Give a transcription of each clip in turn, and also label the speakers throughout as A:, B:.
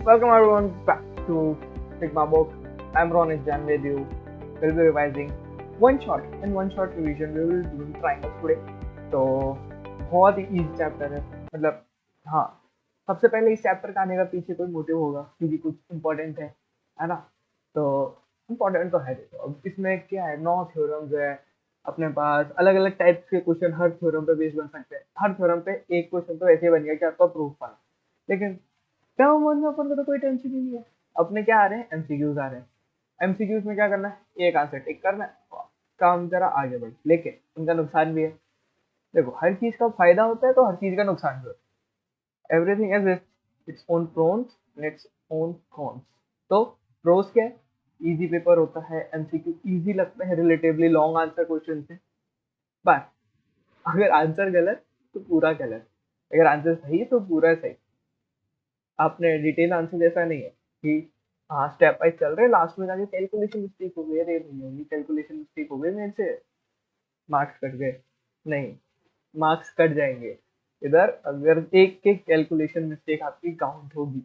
A: Welcome everyone back to Sigma Book. I'm Ronis Jan with you. We'll be revising one shot. In one shot revision, we will do triangles today. तो बहुत ही easy chapter है, मतलब हाँ, सबसे पहले इस chapter का आने का पीछे कोई मोटिव होगा क्योंकि कुछ इम्पोर्टेंट है ना। तो इम्पोर्टेंट तो है। देखो अब इसमें क्या है, 9 थ्योरम्स है अपने पास, अलग अलग टाइप्स के क्वेश्चन हर थ्योरम पे बेस बन सकते हैं। हर थ्योरम पे एक क्वेश्चन तो ऐसे बन गया कि आपका प्रूफ बना, लेकिन टर्म वन में अपन को तो कोई टेंशन ही नहीं है। अपने क्या आ रहे हैं, एमसीक्यूज आ रहे हैं। एमसीक्यूज में क्या करना है, एक आंसर टिक करना है, काम जरा आगे बढ़, लेकिन उनका नुकसान भी है। देखो हर चीज का फायदा होता है तो हर चीज का नुकसान भी होता है। Everything has its own prawns and its own cons. तो प्रोस क्या है, इजी पेपर होता है, एमसीक्यू इजी लगता है रिलेटिवली लॉन्ग आंसर क्वेश्चन से। बट अगर आंसर गलत तो पूरा गलत, अगर आंसर सही तो पूरा सही। आपने डिटेल आंसर जैसा नहीं है कि हाँ स्टेप वाइज चल रहे, लास्ट में जाके कैलकुलेशन मिस्टेक हो गई, अरे भैया ये कैलकुलेशन मिस्टेक हो गई मेरे से, मार्क्स कट गए। नहीं, मार्क्स कट जाएंगे इधर अगर एक एक कैलकुलेशन मिस्टेक आपकी काउंट होगी।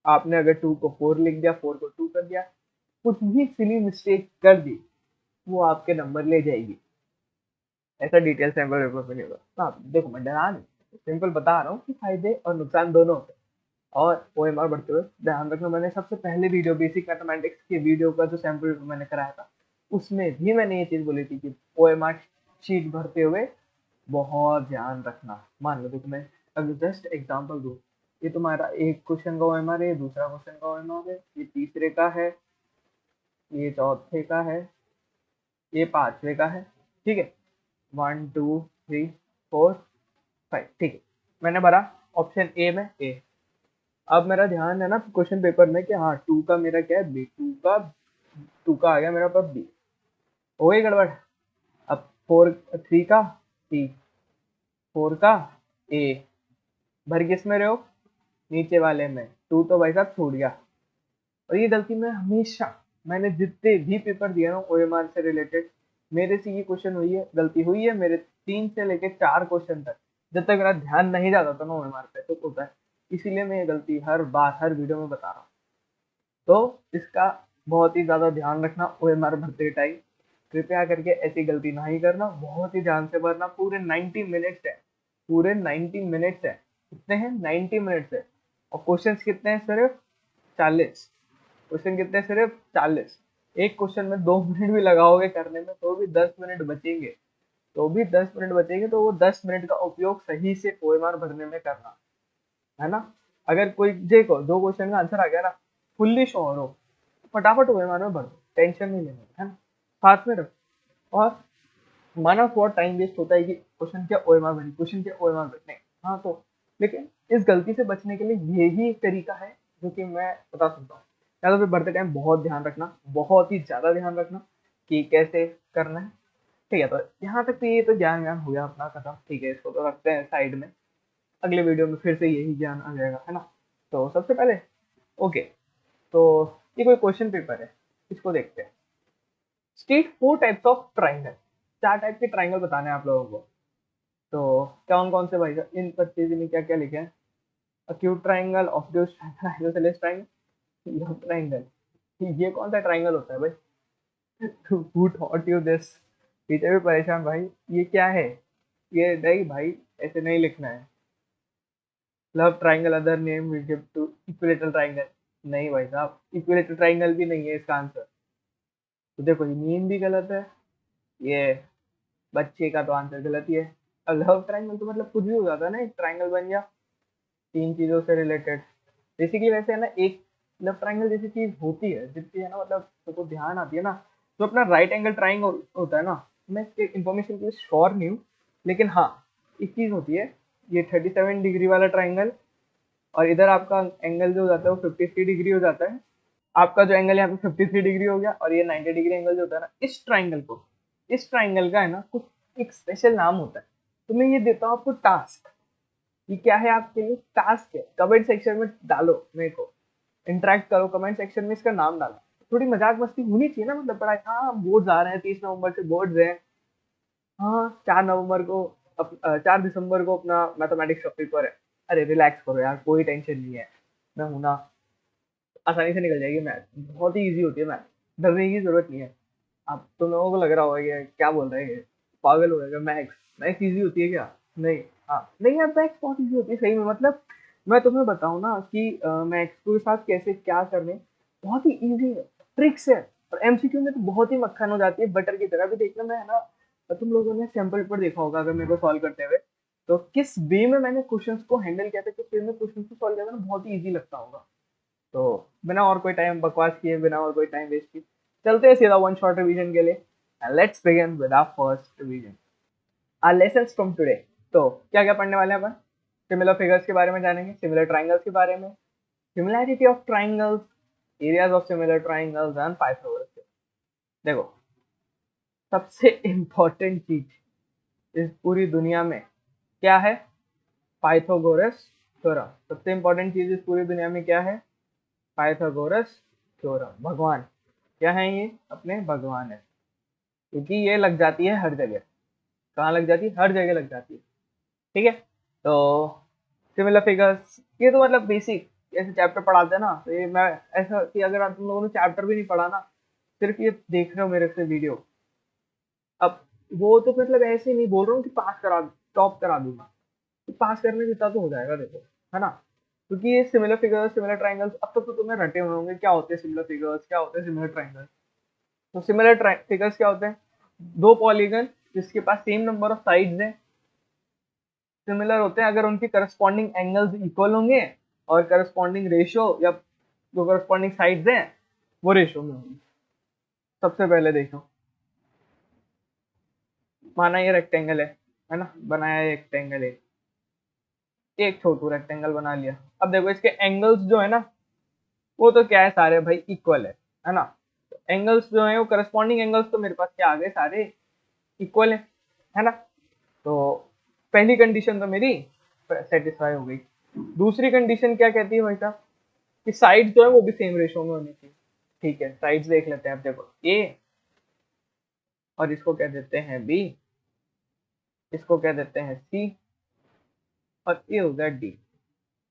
A: आपने अगर 2 को 4 लिख दिया, 4 को 2 कर दिया, कुछ भी सिली मिस्टेक कर दी, वो आपके नंबर ले जाएगी। ऐसा डिटेल सैंपल पेपर में नहीं होगा। हाँ देखो मैं डरा नहीं, सिंपल बता रहा हूँ कि फायदे और नुकसान दोनों होते हैं। और ओएमआर बढ़ते हुए ध्यान रखना, मैंने सबसे पहले वीडियो बेसिक मैथमेटिक्स के वीडियो का जो सैंपल मैंने कराया था उसमें भी मैंने ये चीज बोली थी कि ओएमआर शीट भरते हुए बहुत ध्यान रखना। मान लो देखो मैं अगर जस्ट एग्जांपल दूं, ये तुम्हारा एक क्वेश्चन का ओएमआर है, दूसरा क्वेश्चन का ओएमआर है, ये तीसरे का है, ये चौथे का है, ये पांचवे का है, ठीक है। 1 2 3 4 5, ठीक है। मैंने भरा ऑप्शन ए में ए। अब मेरा ध्यान है ना क्वेश्चन पेपर में कि हाँ 2 का मेरा क्या है, बी। 2 का आ गया मेरा पास बी, हो गई गड़बड़। अब 3 का सी, 4 का ए, भर किस में रहे हो, नीचे वाले में। 2 तो भाई साहब छूट गया। और ये गलती मैं हमेशा, मैंने जितने भी पेपर दिए ना ओएमआर से रिलेटेड, मेरे से ये क्वेश्चन हुई है, गलती हुई है मेरे 3 से लेके 4 क्वेश्चन तक। जब तक मेरा ध्यान नहीं जाता था ना ओएमआर पे तो होता है, इसीलिए मैं ये गलती हर बार हर वीडियो में बता रहा हूँ। तो इसका बहुत ही ज्यादा ध्यान रखना ओएमआर भरते टाइम। कृपया करके ऐसी गलती ना ही करना, बहुत ही ध्यान से भरना। पूरे 90 मिनट्स है, पूरे 90 मिनट्स है। कितने हैं, 90 मिनट्स है। और क्वेश्चंस कितने हैं, सिर्फ 40। क्वेश्चन कितने, सिर्फ 40। एक क्वेश्चन में 2 मिनट भी लगाओगे करने में तो भी 10 मिनट बचेंगे, तो वो 10 मिनट का उपयोग सही से ओएमआर भरने में करना है ना। अगर कोई देखो 2 क्वेश्चन का आंसर आ गया ना, फुल्ली श्योर हो, फटाफट ओएमआर में भर दो, टेंशन नहीं लेना है ना, साथ में रखो। और माना बहुत टाइम वेस्ट होता है कि क्वेश्चन क्या ओएमआर भरी, क्वेश्चन क्या ओएमआर भरी, नहीं। हाँ तो लेकिन इस गलती से बचने के लिए यही एक तरीका है जो कि मैं बता सकता हूँ। या तो फिर भरते टाइम बहुत ध्यान रखना, बहुत ही ज्यादा ध्यान रखना कि कैसे करना है। ठीक है, तो यहाँ तक तो ये तो ज्ञान ज्ञान हो गया अपना खत्म। ठीक है, इसको तो रखते हैं साइड में, अगले वीडियो में फिर से यही ज्ञान आ जाएगा, है ना। तो सबसे पहले ओके, तो ये कोई क्वेश्चन पेपर है, इसको देखते हैं। State 4 types of triangle, 4 type के ट्राइंगल बताने हैं आप लोगों को। तो कौन कौन से भाई साहब, इन 25 में क्या क्या लिखे हैं, acute triangle, obtuse triangle, isosceles triangle, love triangle. ये कौन सा ट्राइंगल होता है भाई, who taught you this. Teacher भी परेशान भाई, ये क्या है, ये नहीं भाई, ऐसे नहीं लिखना है। Love triangle other name we give to equilateral triangle, नहीं भाई साहब, इक्विलेटरल ट्राइंगल भी नहीं है इसका आंसर। तो देखो ये मीन भी गलत है, ये बच्चे का तो आंसर गलत ही है। अब लव ट्राइंगल तो मतलब कुछ भी हो जाता है ना, एक ट्राइंगल बन गया 3 चीजों से रिलेटेड। जैसे कि वैसे है ना, एक लव ट्राइंगल जैसी चीज होती है जितनी है ना, मतलब तो ध्यान आती है ना, तो अपना राइट एंगल ट्राइंगल होता है ना। मैं इसके इन्फॉर्मेशन के लिए श्योर नहीं हूँ, लेकिन हाँ एक चीज होती है, ये 37 डिग्री वाला ट्राइंगल, और इधर आपका एंगल जो हो जाता है वो 53 डिग्री हो जाता है। आपका जो एंगल यहाँ पे 53 डिग्री हो गया, और ये 90 डिग्री एंगल जो होता है ना, इस ट्राइंगल को, इस ट्राइंगल का है ना कुछ एक स्पेशल नाम होता है। तो मैं ये देता हूँ आपको टास्क, ये क्या है आपके लिए टास्क है। कमेंट सेक्शन में डालो, मेरे को इंटरेक्ट करो कमेंट सेक्शन में, इसका नाम डालो। थोड़ी मजाक मस्ती होनी चाहिए ना, मतलब पढ़ाई, हाँ बोर्ड आ रहे हैं, 30 नवंबर से बोर्ड हैं। हाँ 4 नवंबर को 4 दिसंबर को अपना मैथमेटिक्स का पेपर है। अरे रिलैक्स करो यार, कोई टेंशन नहीं है। मैं हूं ना, आसानी से निकल जाएगी मैथ, बहुत ही ईजी होती है मैथ, डरने की जरूरत नहीं है। आप तुम लोगों को लग रहा होगा कि क्या बोल रहे हैं, पागल हो गए, मैथ्स मैथ्स ईजी होती है क्या? नहीं, हाँ नहीं यार, मैथ्स बहुत ईजी होती है सही में, मतलब मैं तुम्हें बताऊं ना कि मैथ्स के साथ कैसे क्या करने, बहुत ही ईजी है, ट्रिक्स है। और एमसीक्यू में तो बहुत ही मक्खन हो जाती है, बटर की तरह भी। देखना मैं है ना, तुम लोगों ने सैंपल पेपर देखा होगा अगर मेरे को सॉल्व करते हुए, तो किस वे में मैंने क्वेश्चंस को हैंडल किया था, किस वे में क्वेश्चंस को सॉल्व किया था ना, बहुत ही ईजी लगता होगा। तो बिना और कोई टाइम बकवास किए, बिना और कोई टाइम वेस्ट किए, चलते हैं सीधा वन शॉट रिवीजन के लिए। Let's begin with our first revision, our lessons from today. तो क्या क्या पढ़ने वाले हैं अपन? सिमिलर फिगर्स के बारे में जानेंगे, सिमिलर ट्राइंगल्स के बारे में, similarity of triangles, areas of similar triangles and Pythagoras. देखो, सबसे इम्पोर्टेंट चीज इस पूरी दुनिया में क्या है? Pythagoras theorem. सबसे इम्पोर्टेंट चीज इस पूरी दुनिया में क्या है? Pythagoras theorem. भगवान क्या है? ये अपने भगवान है, क्योंकि ये लग जाती है हर जगह। कहाँ लग जाती है? हर जगह लग जाती है। ठीक है, तो सिमिलर फिगर्स, ये तो मतलब बेसिक ऐसे चैप्टर पढ़ाते हैं ना, तो ये मैं ऐसा कि अगर आप तुम लोगों ने चैप्टर भी नहीं पढ़ा ना, सिर्फ ये देख रहे हो मेरे से वीडियो, अब वो तो मतलब ऐसे नहीं बोल रहा हूँ कि पास करा, टॉप करा दूंगा, तो पास करने जितना तो हो जाएगा, देखो, है ना? क्योंकि ये सिमिलर फिगर्स, सिमिलर ट्राइंगल्स, अब तक तो तुम्हें रटे हुए होंगे क्या होते हैं सिमिलर फिगर्स, क्या होते हैं सिमिलर ट्राइंगल्स। तो सिमिलर फिगर्स क्या होते हैं? दो पॉलीगन जिसके पास सेम नंबर ऑफ साइड्स हैं, सिमिलर होते हैं अगर उनकी करस्पॉन्डिंग एंगल्स इक्वल होंगे, और करस्पॉन्डिंग रेशियो या जो करस्पॉन्डिंग साइड्स हैं वो रेशियो में होंगी। सबसे पहले देखो, माना ये रेक्टेंगल है ना, बनाया रेक्टेंगल है, एक छोटू रेक्टेंगल बना लिया। अब देखो इसके एंगल्स जो है ना, वो तो क्या है, सारे भाई इक्वल है ना? एंगल्स जो है वो करस्पॉन्डिंग एंगल्स तो मेरे पास क्या आ गए, सारे इक्वल है ना? तो पहली कंडीशन तो मेरी सेटिस्फाई हो गई। दूसरी कंडीशन क्या कहती है भाई साहब, कि साइड जो है वो भी सेम रेशो में होनी चाहिए। ठीक है, साइड्स देख लेते हैं। अब देखो ए, और इसको क्या देते हैं बी, इसको क्या देते हैं सी, और ये हो गया डी।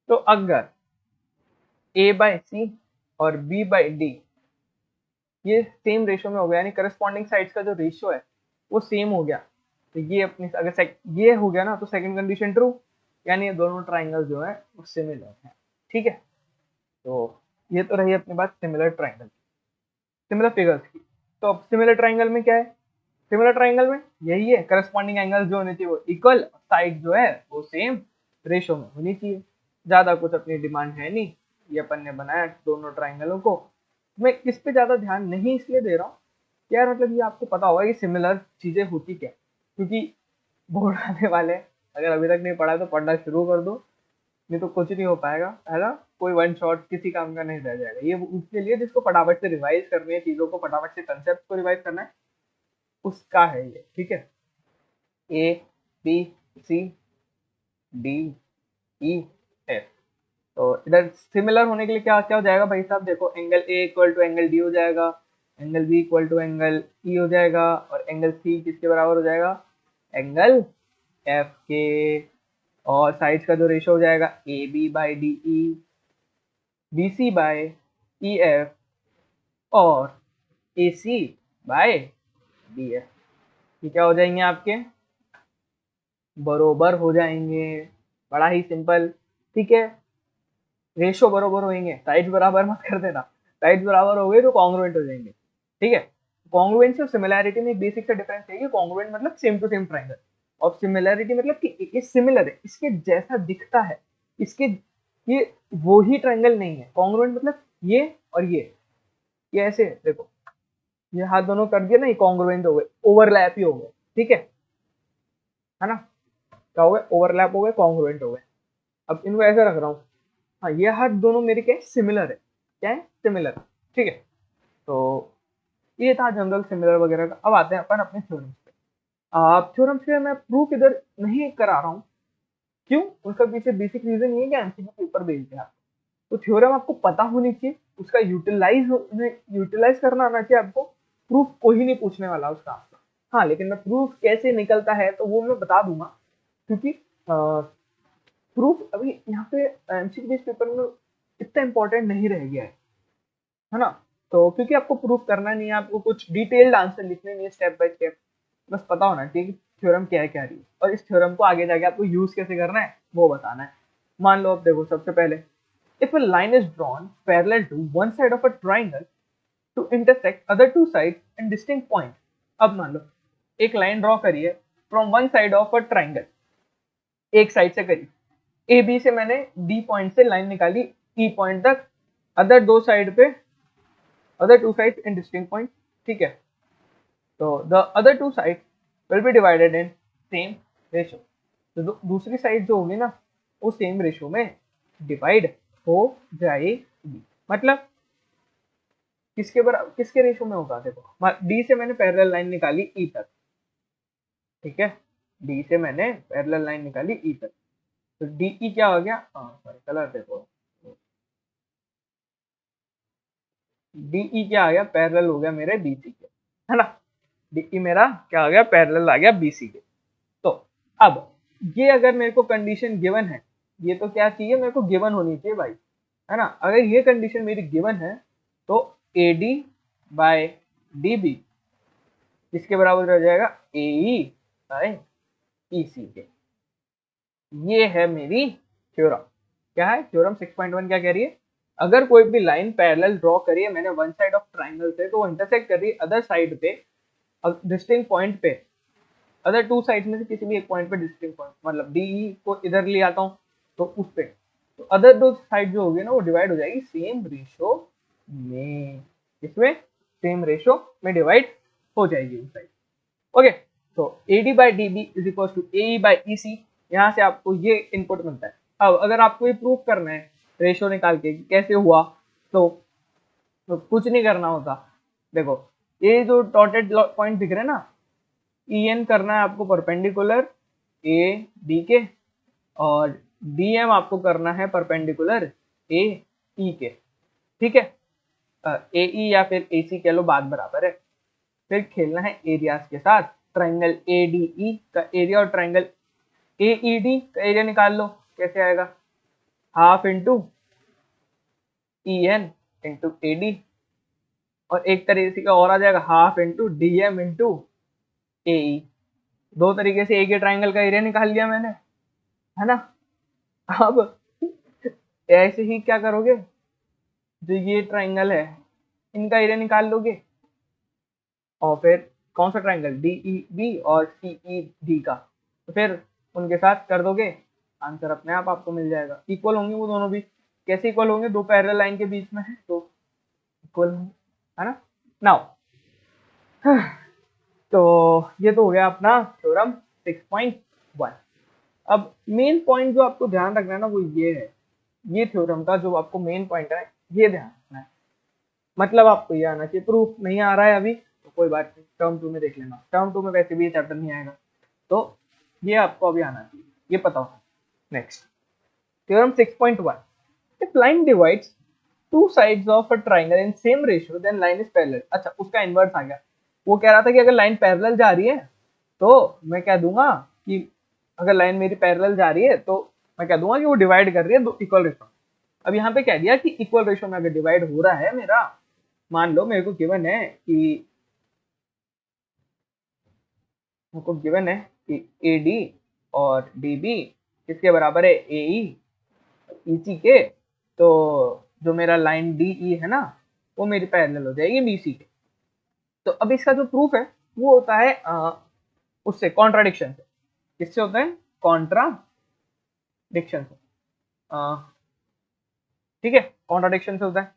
A: तो अगर ए बाय सी और बी बाय डी ये सेम रेशो में हो गया, यानी करस्पॉन्डिंग साइड्स का जो रेशियो है वो सेम हो गया, तो ये अपनी अगर ये हो गया ना, तो सेकंड कंडीशन ट्रू, यानी ये दोनों ट्राइंगल जो है वो सिमिलर है। ठीक है, तो ये तो रही अपनी बात सिमिलर ट्राइंगल, सिमिलर फिगर्स की। तो अब सिमिलर ट्राइंगल में क्या है? सिमिलर ट्राइंगल में यही है, करस्पॉन्डिंग एंगल जो होने चाहिए वो इक्वल, साइड जो है वो सेम रेशो में होनी चाहिए। ज्यादा कुछ अपनी डिमांड है नहीं, ये अपन ने बनाया दोनों ट्राइंगलों को। मैं इस पे ज्यादा ध्यान नहीं इसलिए दे रहा हूँ यार, मतलब ये आपको पता होगा कि सिमिलर चीजें होती क्या, क्योंकि बोर्ड आने वाले हैं। अगर अभी तक नहीं पढ़ा है तो पढ़ना शुरू कर दो, नहीं तो कुछ नहीं हो पाएगा, है ना? कोई वन शॉट किसी काम का नहीं रह जाएगा। ये उसके लिए जिसको फटाफट से रिवाइज करनी है, चीजों को फटाफट से, कंसेप्ट को रिवाइज करना है, उसका है ये। ठीक है, A B C D E F. तो इधर सिमिलर होने के लिए क्या क्या हो जाएगा भाई साहब? देखो, angle A equal to angle D हो जाएगा, angle B equal to angle E हो जाएगा, और एंगल सी किसके बराबर हो जाएगा? एंगल एफ के। और साइड्स का जो रेशो हो जाएगा A B by D E, B C by E F, और A C by D F. ये क्या हो जाएंगे आपके? बरोबर हो जाएंगे। बड़ा ही सिंपल। ठीक है, रेशो बरोबर होंगे, साइड्स बराबर मत कर देना, साइड्स बराबर हो गए तो कॉन्ग्रुएंट हो जाएंगे। ठीक है, कॉन्ग्रुएंसी और सिमिलैरिटी में बेसिक सा डिफरेंस है कि कॉन्ग्रुएंट मतलब सेम टू सेम ट्रायंगल, और सिमिलैरिटी मतलब कि ये सिमिलर है, इसके जैसा दिखता है, इसके, ये वो ही ट्रायंगल नहीं है। कॉन्ग्रुएंट मतलब ये और ये ऐसे देखो, ये हाथ दोनों कर दिया ना, ये कॉन्ग्रुएंट हो गए, ओवरलैप ही हो गए। ठीक है ना? क्या हो गए? ओवरलैप हो गए, कॉन्ग्रुएंट हो गए। अब इनको ऐसे रख रहा हूँ, हाँ ये हाथ दोनों मेरे क्या है? सिमिलर है। क्या है? सिमिलर। ठीक है, तो ये था जनरल सिमिलर वगैरह का। अब आते हैं अपन अपने थ्योरम्स पे। आप थ्योरम्स के मैं प्रूफ इधर नहीं करा रहा हूँ, क्यों? उसका पीछे बेसिक रीजन ये है कि एमसीक्यू पेपर भेजते हैं आप, तो थ्योरम आपको पता होनी चाहिए, उसका यूटिलाइज करना आना चाहिए आपको। प्रूफ कोई नहीं पूछने वाला उसका आपका। हाँ, लेकिन मैं प्रूफ कैसे निकलता है तो वो मैं बता दूंगा, क्योंकि प्रूफ अभी यहाँ पे एमसीक्यू बेस्ड पेपर में इतना इंपॉर्टेंट नहीं रह गया है ना। तो क्योंकि आपको प्रूफ करना नहीं है, आपको कुछ डिटेल्ड आंसर लिखने नहीं है स्टेप बाय स्टेप, बस पता होना चाहिए कि थ्योरम क्या है क्या रही है, और इस थ्योरम को आगे जाके आपको यूज कैसे करना है वो बताना है। मान लो अब देखो, सबसे पहले if a line is drawn parallel to one side of a triangle to intersect other two sides and distinct point। अब मान लो एक लाइन ड्रॉ करी है from one side of a triangle, एक साइड से करी, ए बी से मैंने डी पॉइंट से लाइन निकाली ई पॉइंट तक, अदर दो साइड पे, other two side in distinct point, ठीक है। तो the other two side will be divided in same ratio. तो दूसरी साइड जो होगी ना वो सेम रेशो में डिवाइड हो जाएगी। मतलब किसके रेशो में होगा, देखो डी से मैंने पैरेलल लाइन निकाली ई तक, ठीक है, डी से मैंने पैरेलल लाइन निकाली ई तक, तो डी ई क्या हो गया, सॉरी कलर देखो, डी ई क्या आ गया, पैरेलल हो गया मेरे बीसी के, है ना। डी ई मेरा क्या आ गया, पैरेलल आ गया बीसी के। तो अब ये अगर मेरे को कंडीशन गिवन है, ये तो क्या चाहिए मेरे को, गिवन होनी चाहिए भाई, है ना। अगर ये कंडीशन मेरी गिवन है तो A D by D B किसके बराबर हो जाएगा, ए ई बाय ई सी के। ये है मेरी थ्योरम। क्या है थ्योरम 6.1, क्या कह रही है, अगर कोई भी लाइन पैरेलल ड्रॉ करी है मैंने वन साइड ऑफ ट्राइंगल से, तो वो इंटरसेक्ट कर रही है अदर साइड पे डिस्टिंक्ट पॉइंट पे, अदर टू साइड में से किसी भी एक पॉइंट पे डिस्टिंक्ट पॉइंट, मतलब डी ई को इधर ले आता हूँ तो उस पे, तो अदर दो साइड जो होगी ना वो डिवाइड हो जाएगी सेम रेशो में, इसमें सेम रेशो में डिवाइड हो जाएगी उस साइड। ओके, तो A D by D B is equal to A E by E C, यहाँ से आपको ये इनपुट मिलता है। अब अगर आपको ये प्रूफ करना है रेशो निकाल के कैसे हुआ, तो कुछ नहीं करना होता। देखो ये जो डॉटेड पॉइंट दिख रहे हैं ना, ई एन करना है आपको परपेंडिकुलर ए डी के, और डी एम आपको करना है परपेंडिकुलर ए ई के, ठीक है। ए ई या फिर ए सी कह लो, बात बराबर है। फिर खेलना है एरियाज के साथ, ट्राइंगल ए डी ई का एरिया और ट्राइंगल ए ई डी का एरिया निकाल लो, कैसे आएगा, half into E N into A D, और एक तरीके का और आ जाएगा half into D M into A E. दो तरीके से एक ही ट्राइंगल का एरिया निकाल लिया मैंने, है ना। अब ऐसे ही क्या करोगे, जो ये ट्राइंगल है इनका एरिया निकाल लोगे, और फिर कौन सा ट्राइंगल, डी ई बी और सी ई डी का, तो फिर उनके साथ कर दोगे, आंसर अपने आप आपको मिल जाएगा। इक्वल होंगे वो दोनों भी, कैसे इक्वल होंगे, दो पैरेलल लाइन के बीच में है तो इक्वल होंगे, है ना। नाउ तो ये तो हो गया अपना थ्योरम 6.1। अब मेन पॉइंट जो आपको ध्यान रखना है ना वो ये है, ये थ्योरम का जो आपको मेन पॉइंट है ये ध्यान रखना है। मतलब आपको ये आना चाहिए, प्रूफ नहीं आ रहा है अभी तो कोई बात नहीं, टर्म 2 में देख लेना, टर्म 2 में वैसे भी ये चैप्टर नहीं आएगा, तो ये आपको अभी आना चाहिए, ये पता होगा। Next theorem 6.1, if line divides two sides of a triangle in same ratio then line is parallel. अच्छा, उसका इन्वर्स आ गया। वो कह रहा था कि अगर लाइन पैरेलल जा रही है तो मैं कह दूंगा कि, अगर लाइन मेरी पैरेलल जा रही है तो मैं कह दूंगा कि वो डिवाइड कर रही है दो इक्वल रेशो। अब यहाँ पे कह दिया कि इक्वल रेशो में अगर डिवाइड हो रहा है मेरा, मान लो मेरे को गिवन है कि ए डी और डी बी किसके बराबर है, ए ई सी के, तो जो मेरा लाइन डी ई है ना वो मेरी पैरेलल हो जाएगी बी सी के। तो अब इसका जो प्रूफ है वो होता है उससे कॉन्ट्राडिक्शन से। किससे होता है, कॉन्ट्राडिक्शन से, ठीक है, कॉन्ट्राडिक्शन से होता है।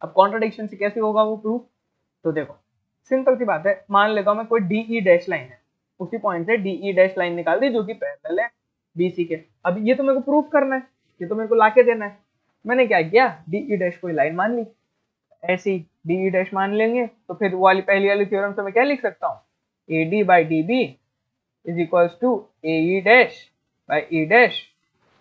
A: अब कॉन्ट्राडिक्शन से कैसे होगा वो प्रूफ, तो देखो सिंपल सी बात है, मान लेता हूं मैं कोई डी ई डैश लाइन है, उसी पॉइंट से डी ई डैश लाइन निकाल दी जो कि पैरेलल है बी सी के। अब ये तो मेरे को प्रूफ करना है, ये तो मेरे को लाके देना है। मैंने क्या किया, डी ई डैश कोई लाइन मान ली, ऐसे ही डी ई डैश मान लेंगे, तो फिर वाली पहली वाली थ्योरम से मैं क्या लिख सकता हूँ, A D by D B is equals to A E dash by E dash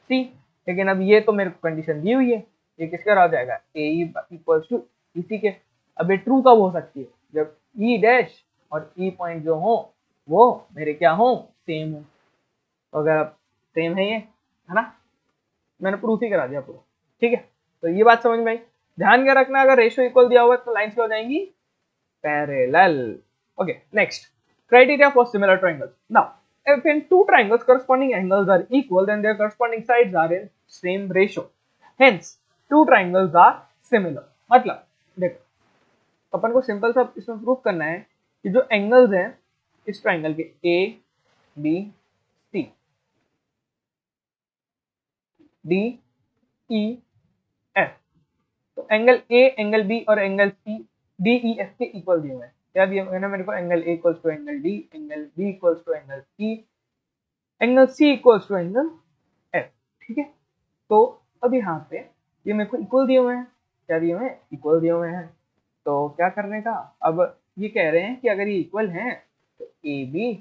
A: C. लेकिन अब ये तो मेरे को कंडीशन दी हुई है, ये किसका हो जाएगा, ए ई इक्वल्स टू इसी के। अब ये ट्रू कब हो सकती है, जब ई डैश और ई पॉइंट जो हो वो मेरे क्या हो, सेम हो। तो अगर अब सेम है ये, है ना, मैंने प्रूफ ही करा दिया पूरा, ठीक है। तो ये बात समझ में आई। ध्यान क्या रखना, अगर रेशियो इक्वल दिया हुआ है तो लाइंस क्या हो जाएंगी, parallel. Okay, next criteria for similar triangles. Now, if in two triangles corresponding angles are equal, then their corresponding sides are in same ratio. Hence, two triangles are similar. मतलब देखो, अपन को सिंपल सा इसमें proof करना है कि जो angles हैं इस ट्राइंगल के A B C D E F, तो एंगल ए, एंगल बी और angle C D E F के इक्वल दिए हुए हैं। क्या दिया हुआ है ना मेरे को, angle A equals to angle D, angle B equals to angle E, angle C equals to angle F. ठीक है, तो अब यहाँ पे ये मेरे को इक्वल दिए हुए हैं। क्या दिए हुए हैं, इक्वल दिए हुए हैं। तो क्या करने का, अब ये कह रहे हैं कि अगर ये इक्वल हैं तो A B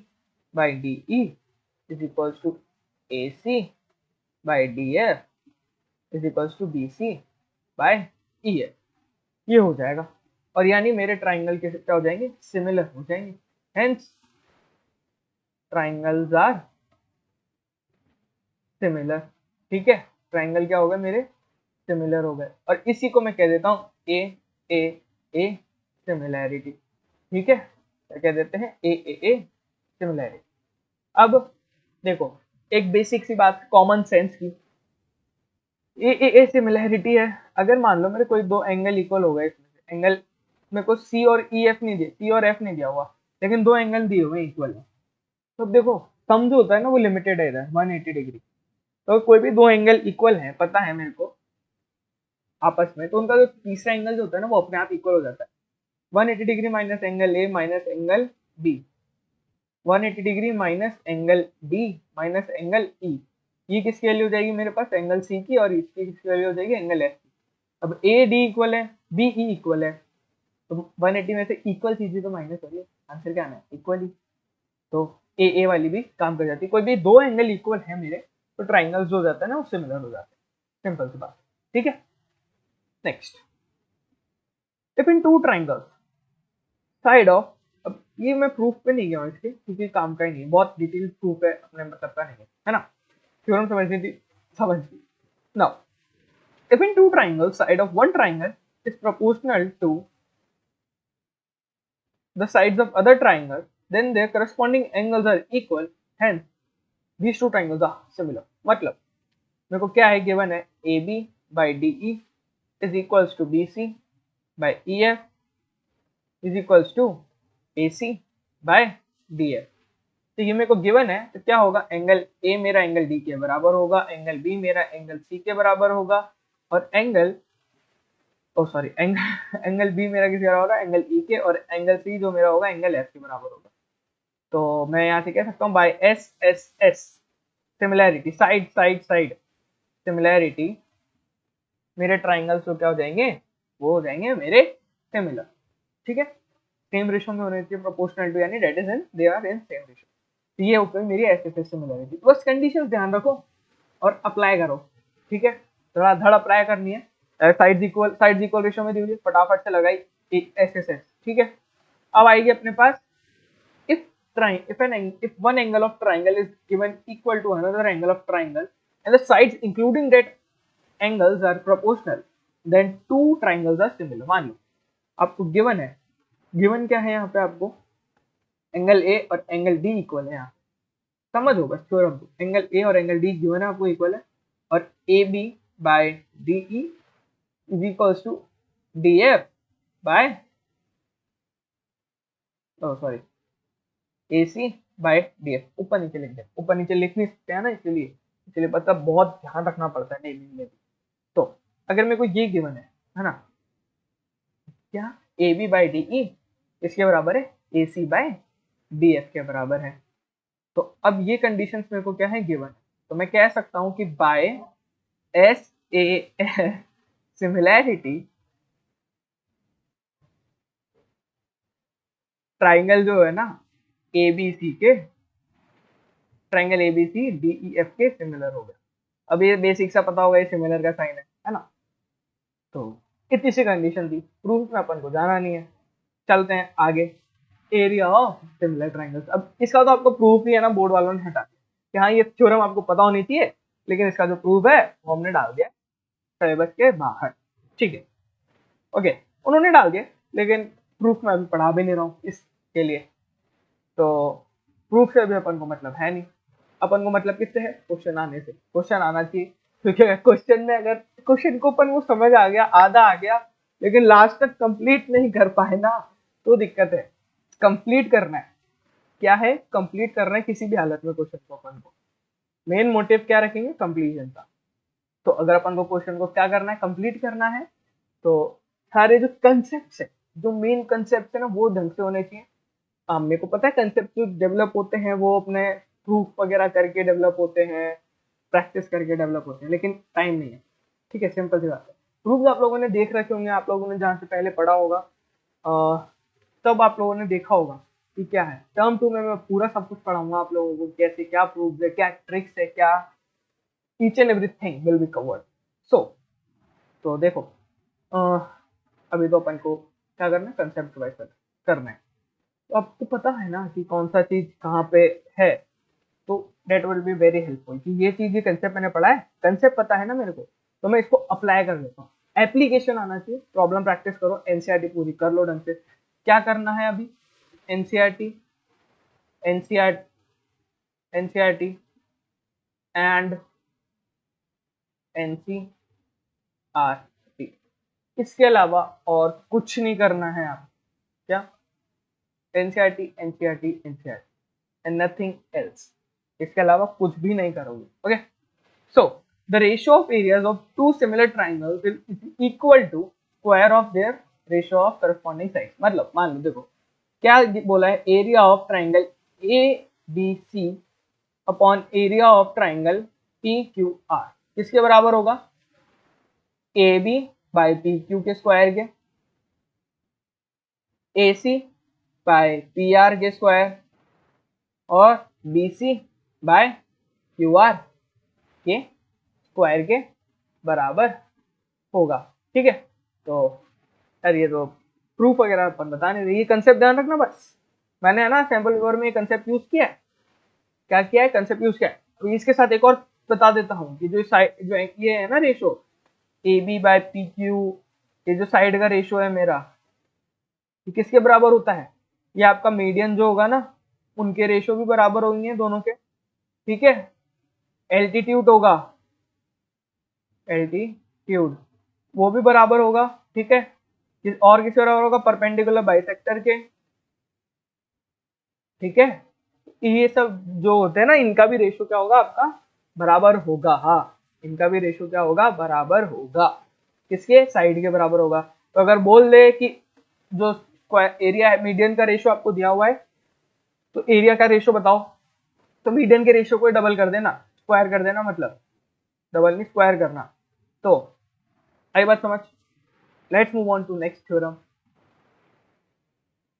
A: by D E is equals to A C by D F is equals to B C by E F, ये हो जाएगा। और यानी मेरे ट्राइंगल के क्या हो जाएंगे, सिमिलर हो जाएंगे। Hence triangles are similar. ठीक है, ट्राइंगल क्या हो गए मेरे, सिमिलर हो गए। और इसी को मैं कह देता हूँ ए ए ए सिमिलैरिटी। ठीक है, क्या कह देते हैं, ए ए ए सिमिलैरिटी। अब देखो एक बेसिक सी बात कॉमन सेंस की, ए ए ए सिमिलैरिटी है। अगर मान लो मेरे कोई दो एंगल इक्वल हो गए, इसमें से एंगल मेरे को सी और ई एफ नहीं दिया, सी और एफ नहीं दिया हुआ, लेकिन दो एंगल दिए हुए इक्वल है, तो देखो सम जो होता है ना वो लिमिटेड है इधर 180 डिग्री। तो कोई भी दो एंगल इक्वल है, पता है मेरे को आपस में, तो उनका जो तीसरा एंगल जो होता है ना वो अपने आप इक्वल हो जाता है। 180 degree minus angle A minus angle B, 180 degree minus angle D minus angle E, ये किसकी वैल्यू हो जाएगी मेरे पास, एंगल सी की, और इसकी किसकी वैल्यू हो जाएगी, एंगल एफ की। अब ए डी इक्वल है, बी ई इक्वल है, तो 180 में से इक्वल चीजें तो माइनस हो रही है, आंसर क्या आना है, इक्वल ही। तो ए ए वाली भी काम कर जाती है। कोई भी दो एंगल इक्वल है मेरे, तो ट्राइंगल्स जो हो जाता है ना वो सिमिलर हो जाते हैं, सिंपल सी बात। ठीक है, next, if in two triangles side of, अब ये मैं प्रूफ पे नहीं गया हूँ इसके, क्योंकि काम का ही नहीं है, बहुत डिटेल प्रूफ है, अपने मतलब का नहीं है ना, थ्योरम समझनी थी, समझ ली। Now if in two triangles side of one triangle is proportional to the sides of other triangle, then their corresponding angles are equal, hence these two triangles are similar। मतलब मेरे को क्या है, गिवन है A B by D E is equals to B C by E F is equals to A C by D F. तो ये मेरे को गिवन है, तो क्या होगा, एंगल ए मेरा एंगल डी के बराबर होगा, एंगल बी मेरा एंगल सी के बराबर होगा, और एंगल एंगल बी मेरा किस बराबर होगा, एंगल ई के, और एंगल सी जो मेरा होगा एंगल एफ के बराबर होगा। तो मैं यहाँ से कह सकता हूँ by S S S similarity, side side side similarity, मेरे ट्राइंगल्स तो क्या हो जाएंगे, वो हो जाएंगे मेरे सिमिलर। ठीक है, सेम रेशियो में होने चाहिए, प्रोपोर्शनल टू, यानी that is in they are in same ratio. तो ये होगी मेरी एस एस एस सिमिलैरिटी। बस कंडीशंस ध्यान रखो और अप्लाई करो। ठीक है, थोड़ा धड़ अप्लाई करनी है। साइड्स इक्वल रेशियो में दी हुई है, फटाफट से लगाई एस एस एस। ठीक है, अब आएगी अपने पास if one angle of triangle is given equal to another angle of triangle and the sides including that angles are proportional, then two triangles are similar। मान लो आपको गिवन है, गिवन क्या है यहाँ पे, आपको एंगल ए और एंगल डी इक्वल है। यहाँ समझो बस थ्योरम को, एंगल ए और एंगल डी गिवन है आपको इक्वल है, और A B by D E is equals to D F by sorry A C by D F. ऊपर नीचे लिख दे, ऊपर नीचे लिख नहीं सकते हैं ना, इसलिए पता बहुत ध्यान रखना पड़ता है नेमिंग में भी। तो अगर मेरे को ये गिवन है ना, क्या A B by D E इसके बराबर है A C by D F के बराबर है। तो अब ये कंडीशंस मेरे को क्या है, गिवन है, तो मैं कह सकता हूं कि by S A similarity triangle जो है ना ए बी सी के, triangle A B C D E F के सिमिलर हो गया। अब ये बेसिक सा पता होगा, ये सिमिलर का साइन है ना। तो इतनी सी कंडीशन थी, प्रूफ में अपन को जाना नहीं है। चलते हैं आगे, एरिया ऑफ सिमिलर ट्राइंगल्स। अब इसका तो आपको प्रूफ ही है ना, बोर्ड वालों ने हटा दिया कि हाँ ये थ्योरम आपको पता होनी चाहिए, लेकिन इसका जो प्रूफ है वो हमने डाल दिया। सिलेबस के बाहर, ठीक है। ओके, उन्होंने डाल दिया, लेकिन प्रूफ में अभी पढ़ा भी नहीं रहा हूँ इसके लिए, तो प्रूफ से अभी अपन को मतलब है नहीं। अपन को मतलब किससे है? क्वेश्चन आने से। क्वेश्चन आना चाहिए, क्योंकि क्वेश्चन में अगर क्वेश्चन को अपन को समझ आ गया, आधा आ गया, लेकिन लास्ट तक कंप्लीट नहीं कर पाए ना, तो दिक्कत है। कंप्लीट करना है, क्या है? कंप्लीट करना है किसी भी हालत में क्वेश्चन को। अपन को मेन मोटिव क्या रखेंगे? कंप्लीशन का। तो अगर अपन को क्वेश्चन को क्या करना है? कंप्लीट करना है, तो सारे जो कंसेप्ट है, जो मेन कंसेप्ट है ना, वो ढंग से होने चाहिए। मेरे को पता है कंसेप्ट जो डेवलप होते हैं वो अपने प्रूफ वगैरह करके डेवलप होते हैं, प्रैक्टिस करके डेवलप होते हैं, लेकिन टाइम नहीं है, ठीक है, सिंपल सी बात है। प्रूफ आप लोगों ने देख रखे होंगे, आप लोगों ने जहाँ से पहले पढ़ा होगा, तब आप लोगों ने देखा होगा कि क्या है। टर्म 2 में मैं पूरा सब कुछ पढ़ाऊंगा आप लोगों को, कैसे क्या प्रूफ है, क्या ट्रिक्स है, क्या each and everything will be covered. So तो देखो, अभी तो अपन को क्या करना है? कंसेप्ट वाइज करना है। तो आपको पता है ना कि कौन सा चीज कहाँ पे है, तो that will be very helpful कि ये चीज, ये कंसेप्ट मैंने पढ़ा है, कंसेप्ट पता है ना मेरे को, तो मैं इसको अप्लाई कर देता हूँ। एप्लीकेशन आना चाहिए, प्रॉब्लम प्रैक्टिस करो, एनसीईआरटी पूरी कर लो ढंग से। क्या करना है अभी? NCERT, NCERT, NCERT and NCERT, इसके अलावा और कुछ नहीं करना है आप। क्या? NCERT, NCERT, NCERT and nothing else. इसके अलावा कुछ भी नहीं करोगे। Okay, so the ratio of areas of two similar triangles will is equal to square of their ratio of corresponding sides। मतलब मान लो, देखो क्या बोला है, area of triangle A B C upon area of triangle P Q R किसके बराबर होगा? A B by P Q के स्क्वायर के, A C by P R के स्क्वायर, और B C by Q R के स्क्वायर के बराबर होगा, ठीक है। तो यार ये तो प्रूफ वगैरह अपन बता नहीं रहे, ये कंसेप्ट ध्यान रखना बस। मैंने है ना सैम्पल पेपर में ये कंसेप्ट यूज किया है। क्या किया है? कंसेप्ट यूज किया है। तो इसके साथ एक और बता देता हूँ कि जो साइड, जो ये है ना ratio A B by P Q, ये जो साइड का रेशो है मेरा, ये किसके बराबर होता है? ये आपका मीडियन जो होगा ना, उनके रेशो भी बराबर होंगे दोनों के, ठीक है। एल्टीट्यूड होगा, एल्टीट्यूड वो भी बराबर होगा, ठीक है। और किसके बराबर होगा? परपेंडिकुलर बाइसेक्टर के, ठीक है। ये सब जो होते हैं ना, इनका भी रेशो क्या होगा? आपका बराबर होगा। हाँ, इनका भी रेशो क्या होगा? बराबर होगा। किसके? साइड के बराबर होगा। तो अगर बोल दे कि जो एरिया है, मीडियन का रेशो आपको दिया हुआ है, तो एरिया का रेशो बताओ, तो मीडियन के रेशो को डबल कर देना, स्क्वायर कर देना, मतलब डबल नहीं स्क्वायर करना। तो आई बात समझ? Let's move on to next theorem.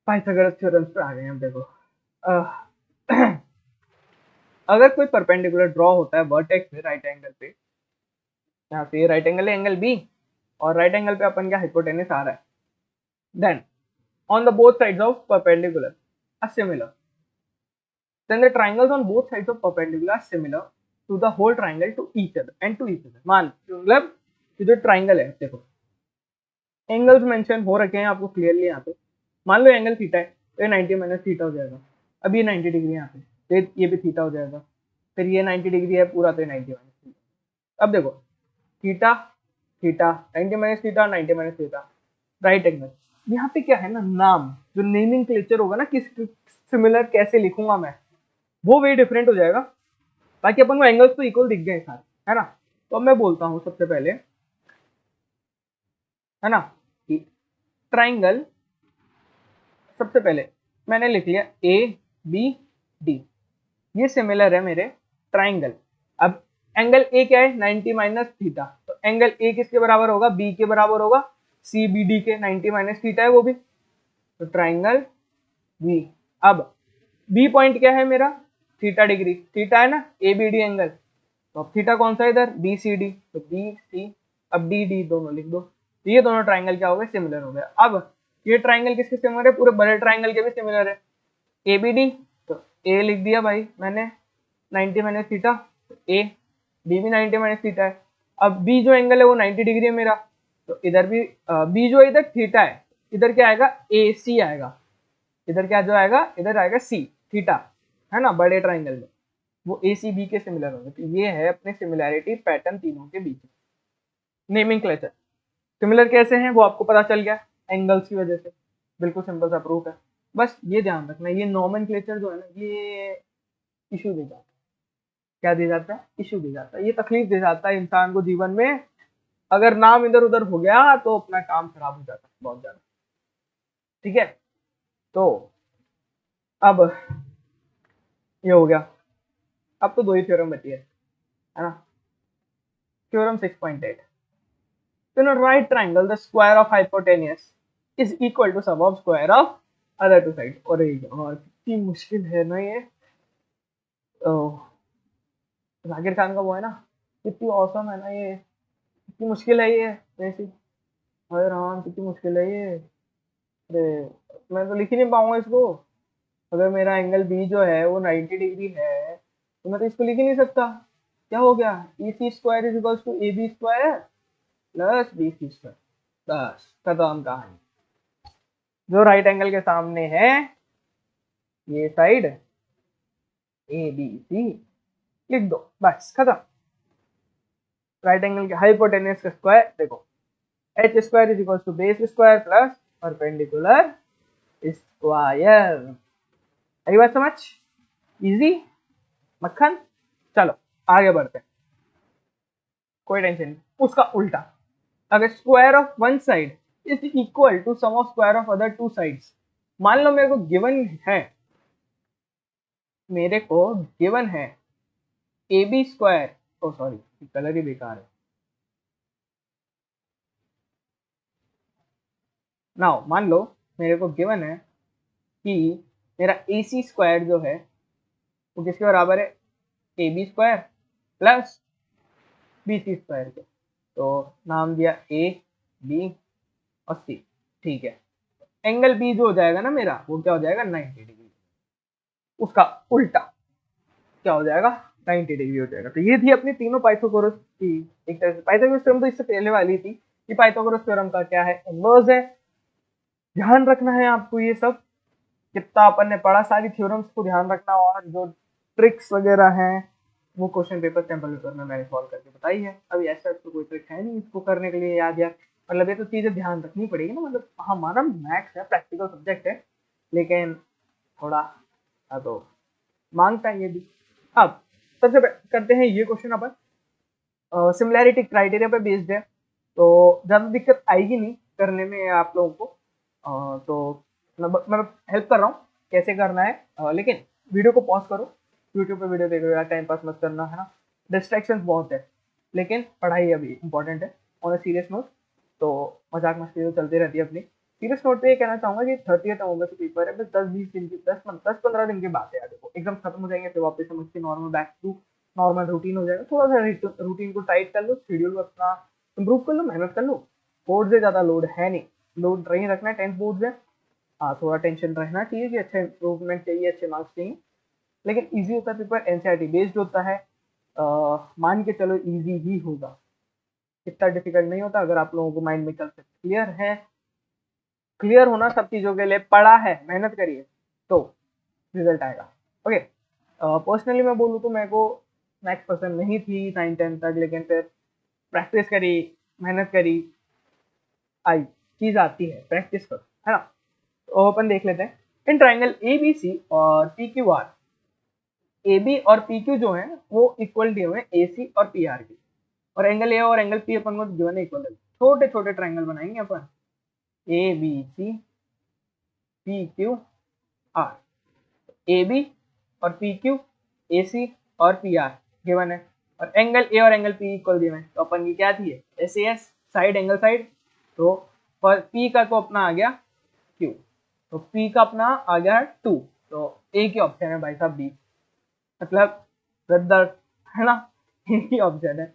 A: Pythagoras theorems पे आ गए हम। देखो अगर कोई परपेंडिकुलर ड्रॉ होता है वर्टेक्स में राइट एंगल पे, यहाँ से राइट एंगल है एंगल बी, और राइट एंगल पे अपन क्या हाइपोटेनस आ रहा है, then on the both sides of perpendicular are similar, then the triangles on both sides of perpendicular are similar to the whole triangle to each other and to each other। मान मतलब जो triangle है, देखो angles mention हो रखे हैं आपको clearly यहाँ पे। मान लो एंगल थीटा है, तो ये 90 माइनस थीटा हो जाएगा। अब ये 90 डिग्री यहाँ पे, तो ये भी थीटा हो जाएगा। फिर ये 90 डिग्री है पूरा, तो 90 माइनस थीटा। अब देखो theta theta 90 minus theta, 90 minus theta, right angle. यहाँ पे क्या है ना, नाम जो नेमिंग क्लेचर होगा ना, किस सिमिलर कैसे लिखूंगा मैं, वो वे डिफरेंट हो जाएगा। बाकी अपन को एंगल्स तो इक्वल दिख गए सारे, है ना। तो अब मैं बोलता हूँ सबसे पहले, है ना, कि ट्राइंगल, सबसे पहले मैंने लिख लिया ए बी डी, ये सिमिलर है मेरे ट्राइंगल। अब एंगल ए क्या है? 90 माइनस थीटा, तो एंगल ए किसके बराबर होगा? बी के बराबर होगा, सी बी डी के, 90 माइनस थीटा है वो भी, तो ट्राइंगल बी। अब बी पॉइंट क्या है मेरा? थीटा डिग्री, थीटा है ना, ए बी डी एंगल, तो अब थीटा कौन सा है इधर? बी सी डी, तो बी सी, अब डी डी दोनों लिख दो। तो ये दोनों ट्राइंगल क्या हो गए? सिमिलर हो गया। अब ये ट्राइंगल किसके सिमिलर है? पूरे बड़े ट्राइंगल के भी सिमिलर है, ए बी डी, तो ए लिख दिया भाई मैंने 90 माइनस थीटा, तो ए, बी भी 90 माइनस थीटा है, अब बी जो एंगल है वो 90 डिग्री है मेरा, तो इधर भी बी जो इधर थीटा है, इधर क्या आएगा ए सी आएगा, इधर क्या जो आएगा इधर आएगा सी थीटा, है ना, बड़े ट्राइंगल में वो ए सी बी के सिमिलर होंगे। तो ये है अपने सिमिलैरिटी पैटर्न तीनों के बीच। नेमिंग क्लेचर सिमिलर कैसे हैं वो आपको पता चल गया एंगल्स की वजह से, बिल्कुल सिंपल सा प्रूफ है। बस ये ध्यान रखना ये नॉमेनक्लेचर जो है ना ये इशू दे जाता है, क्या दे जाता है, इशू दे जाता है, ये तकलीफ दे जाता है इंसान को जीवन में। अगर नाम इधर उधर हो गया तो अपना काम खराब हो जाता है बहुत ज्यादा। ठीक है, तो अब ये हो गया, अब तो दो ही थ्योरम बची है ना। Theorem 6.8, in a right triangle the square of hypotenuse is equal to sum of square of other two sides। और कितनी मुश्किल है ना ये, जाकिर खान का वो है ना, कितनी औसम है ना ये, कितनी मुश्किल है ये वैसे, अरे राम कितनी मुश्किल है ये। अरे मैं तो लिख ही नहीं पाऊंगा इसको, अगर मेरा एंगल बी जो है वो 90 डिग्री है तो मैं तो इसको लिख ही नहीं सकता। क्या हो गया, E C square is equal to A B square plus B C square, बस खत्म कहानी। जो राइट एंगल के सामने है ये साइड ए बी सी लिख दो, बस खत्म। राइट एंगल के हाइपोटेन्यूज का स्क्वायर देखो, H square is equal to base square plus perpendicular square. आई बात समझ, इजी मक्खन। चलो आगे बढ़ते हैं, कोई टेंशन नहीं। उसका उल्टा, अगर square of one side is equal to sum of square of other two sides, मान लो मेरे को गिवन है, मेरे को गिवन है A B square, oh sorry colour ही बेकार है। नाउ मान लो मेरे को गिवन है कि मेरा ए सी स्क्वायर जो है वो किसके बराबर है, A B square plus B C square के, तो नाम दिया ए बी और सी। ठीक है, एंगल बी जो हो जाएगा ना मेरा वो क्या हो जाएगा 90 डिग्री, उसका उल्टा क्या हो जाएगा 90 डिग्री हो जाएगा। तो ये थी अपनी तीनों पाइथागोरस की, एक तरह से पाइथागोरस थ्योरम तो इससे पहले वाली थी, कि पाइथागोरस थ्योरम का क्या है, इनवर्स है। ध्यान रखना है आपको ये सब, कितना अपन ने पढ़ा सारी थ्योरम्स को ध्यान रखना, और जो ट्रिक्स वगैरह हैं वो क्वेश्चन पेपर सैंपल पेपर में मैंने सॉल्व करके बताई है। अभी ऐसा तो कोई ट्रिक है नहीं इसको करने के लिए याद यार, मतलब ये तो चीजें ध्यान रखनी पड़ेगी ना, मतलब हमारा मैथ्स है प्रैक्टिकल सब्जेक्ट है, लेकिन थोड़ा तो मांगता है ये भी। अब सबसे करते हैं ये क्वेश्चन अपन, सिमिलैरिटी क्राइटेरिया पे बेस्ड है, तो ज़्यादा दिक्कत आएगी नहीं करने में आप लोगों को। तो मैं हेल्प कर रहा हूँ कैसे करना है, लेकिन वीडियो को पॉज करो, यूट्यूब पे वीडियो देखो यार, टाइम पास मत करना है ना, डिस्ट्रैक्शन बहुत है, लेकिन पढ़ाई अभी इंपॉर्टेंट है ऑन अ सीरियस नोट। तो मजाक मस्ती तो चलती रहती है अपनी, सीरियस नोट पे ये कहना चाहूँगा कि 30 नवंबर से पेपर है, बस 10-20 दिन की 10-15 दिन की बात है यार, देखो एग्जाम खत्म हो जाएंगे फिर वापस समझ के normal back to normal routine हो जाएगा। थोड़ा सा रूटीन को टाइट कर लो, शेड्यूल अपना इम्प्रूव कर लो, मेहनत कर लो, बोर्ड से ज़्यादा लोड है नहीं, लोड नहीं रखना है, 10th बोर्ड है। हाँ थोड़ा टेंशन रहना चाहिए कि अच्छा इंप्रूवमेंट चाहिए, अच्छे मार्क्स चाहिए, लेकिन इजी होता है पेपर, एनसीईआरटी बेस्ड होता है, मान के चलो इजी ही होगा, इतना डिफिकल्ट नहीं होता अगर आप लोगों को माइंड में कंसेप्ट क्लियर है। क्लियर होना सब चीज़ों के लिए, पढ़ा है मेहनत करिए तो रिजल्ट आएगा। ओके, पर्सनली मैं बोलूँ तो मेरे को मैथ्स पसंद नहीं थी 9-10 तक, लेकिन फिर प्रैक्टिस करी, मेहनत करी, आई चीज़ आती है, प्रैक्टिस करो, है ना। तो अपन देख लेते हैं, इन ट्राइंगल ए बी सी और P Q R, A B और पी क्यू जो है वो इक्वल दिए हुए हैं ए सी और पी आर की, और एंगल ए और एंगल पी अपन को गिवन है इक्वल है। छोटे छोटे ट्राइंगल बनाएंगे अपन, A B C P Q R, A B और पी क्यू, ए सी और पी आर गिवन है, और एंगल ए और एंगल पी इक्वल दिए हैं, तो अपन की क्या थी S A S side angle side, तो पी का तो अपना आ गया क्यू, तो पी का अपना आ गया 2, तो एक ही ऑप्शन है भाई साहब बी, मतलब रद्दर, है ना, एक ही ऑप्शन है,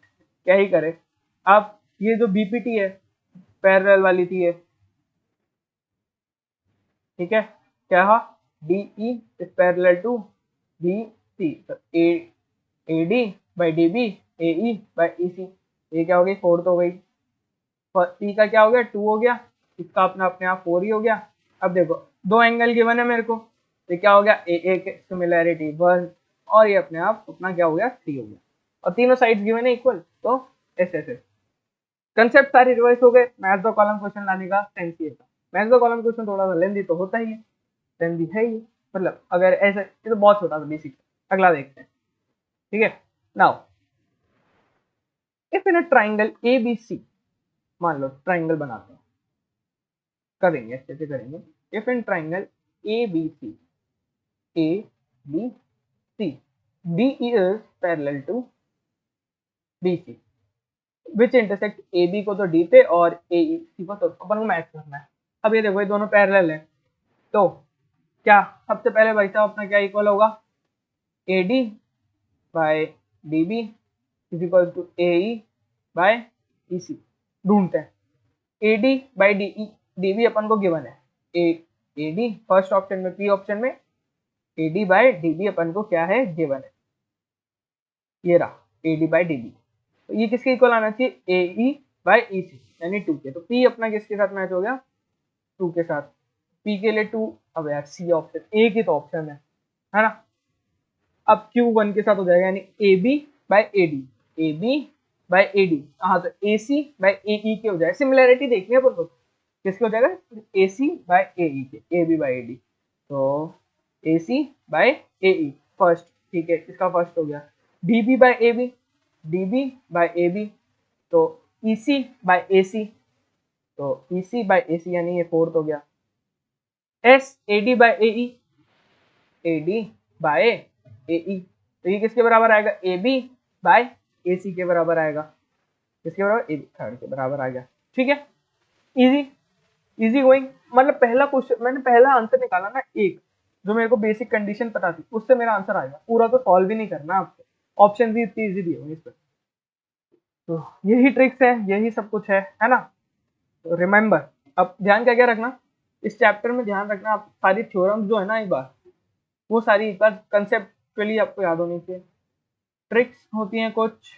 A: क्या ही करे। अब ये जो बीपीटी है पैरेलल वाली थी ये, ठीक है, क्या है D E is parallel to B C, तो A D by D B A E by E C, ये क्या हो गई, 4 तो हो गई, पी का क्या हो गया, 2 हो गया, इसका अपना अपने आप 4 ही हो गया। अब देखो दो एंगल गिवन है मेरे को, तो क्या हो गया, एक सिमिलैरिटी 1 और ये अपने आप अपना क्या हो गया, 3 हो गया, और तीनों साइड्स गिवन है इक्वल, तो ऐसे ऐसे कंसेप्ट सारे रिवाइज हो गए। मैथ द कॉलम क्वेश्चन लाने का सेंस ये था। मैथ द कॉलम क्वेश्चन थोड़ा सा लेंदी तो होता ही है, लेंदी है ही, मतलब अगर ऐसे, ये तो बहुत छोटा सा बेसिक। अगला देखते हैं, ठीक है। Now if in a triangle A B C, मान लो ट्राइंगल बनाते हैं, करेंगे अच्छे से करेंगे। If in triangle A B C, A B C, D E is parallel to B C, which intersect A B को तो डी पे और ए ई सी को तो अपन को मैच करना है। अब ये देखो ये दोनों पैरेलल है, तो क्या सबसे पहले भाई साहब अपना क्या इक्वल होगा, A D by D B is equal to A E by E C. ढूंढते हैं, A D by D E, D B अपन को गिवन है, ए डी फर्स्ट ऑप्शन में, पी ऑप्शन में A D by D B अपन को क्या है, गिवन है, ये रहा A D by D B. तो ये किसके इक्वल आना चाहिए, ए ई बाई ई सी, यानी 2 के। तो पी अपना किसके साथ मैच हो गया, 2 के साथ। पी के लिए 2, अब यार सी ऑप्शन, ए की तो ऑप्शन है ना। अब क्यू 1 के साथ हो जाएगा, यानी A B by A D, A B by A D, हाँ तो A C by A E के हो जाएगा। सिमिलैरिटी देखनी है अपन को, किसके हो जाएगा, ए सी बाई ए ई के, A B by A D, तो A C by A E first, ठीक है, इसका फर्स्ट हो गया। D B by A B, D B by A B, तो ई सी बाई ए सी, तो ई सी बाई ए सी यानी ये फोर्थ हो गया। As A D by A E, A D by A E, तो ये किसके बराबर आएगा, ए बी बाई ए सी के बराबर आएगा, किसके बराबर, ए बी थर्ड के बराबर आ गया, ठीक है। इजी, इजी गोइंग, मतलब पहला क्वेश्चन मैंने पहला आंसर निकाला ना एक, जो मेरे को बेसिक कंडीशन पता थी, उससे मेरा आंसर आएगा, पूरा तो सॉल्व ही नहीं करना आपको, ऑप्शन भी इतनी इजी दिए होंगे इस पर। तो यही ट्रिक्स है, यही सब कुछ है ना। तो रिमेंबर, अब ध्यान क्या क्या रखना इस चैप्टर में, ध्यान रखना आप सारी थ्योरम्स जो है ना, एक बार वो सारी एक बार कंसेप्चुअली आपको याद होनी चाहिए। ट्रिक्स होती हैं कुछ,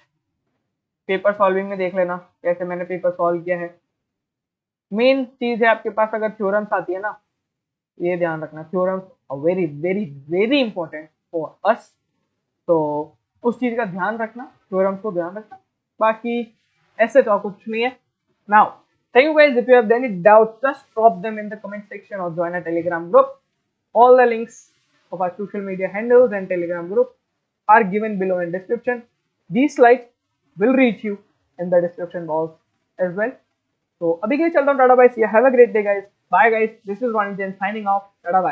A: पेपर सॉल्विंग में देख लेना कैसे मैंने पेपर सॉल्व किया है। मेन चीज है आपके पास अगर थ्योरम्स आती है ना, ये ध्यान रखना, theorems are very very very important for us, तो उस चीज का ध्यान रखना, थ्योरम्स को ध्यान रखना, बाकी ऐसे तो कुछ नहीं है। Now thank you guys, if you have any doubts just drop them in the comment section or join our telegram group. All the links of our social media handles and telegram group are given below in description. These slides will reach you in the description box as well. So abhi ke लिए चलता हूँ, tata bye, see you, have a great day guys, bye guys, this is Ronnie Jain signing off, tata bye.